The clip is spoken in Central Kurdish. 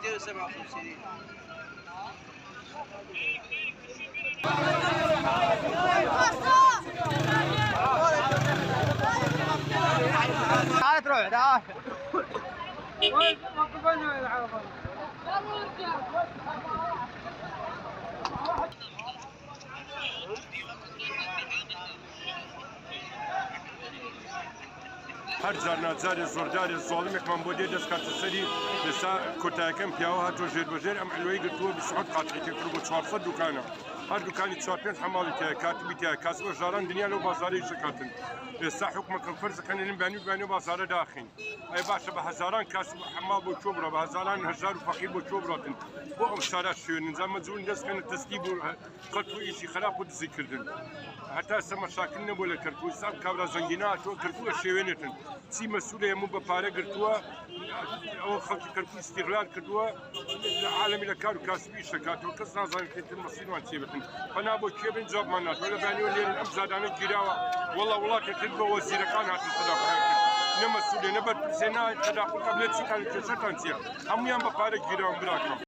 257. تعال تروح تعال. هر جار ناجاری زۆرداری زۆڵمێکمان بۆ دێ دەستکاتە سەری لەسا کۆتایەکەم پیاوە هاتۆ ژێربەژێر ئەم ئەلوەی گرتووە 27 قاچێکی کرد بۆ 400 دوکانە هەر دوکانی 4-5 هەماڵی تایە کاتبی تایە کاسبە ژاران دنیا لەو بازارەی شکاتن ئێستا حکومەکەم فەرزەکەن لەم بانی و بازارە داخین ئەی باشە بە هەزاران کاسب حەماڵ بۆ چۆ بڕە بە هەزاران هەژار و فەقیر بۆ چۆ بڕاتن بۆ ئەم شارە شوێن زەمە جوون دەستکەنە تەستی بوو قەت و ئیشی خراپ و دزیکردن هەتا ئێستا مەشاکل نەبوو لە کەرکووستان کابرا زەنگینە هاتووە کردووە شێوێنێتن چی مەسئولە هەموو بە پارە گرتووە ئەوە خەڵکی کەرکوو استیغلال کردووە لە عالەمی لە کار و کاسبی شەکاتەوە کەس نازانێت کێتن مەسیروان چێ بێتن پەنا بۆ کێبن جوابمان ناتوە لە بانیوە لێرن ئەم زادانە گیراوە وەڵا وڵاتێکتر بە وەزیرەکان هاتن تەداخڵیان کرد نە مەسئولێ نە بەرپرسێ نایەت تەداخڵ کەم لێ چیکان کێشەتان چییە هەمویان بە پارە گیراون براکەم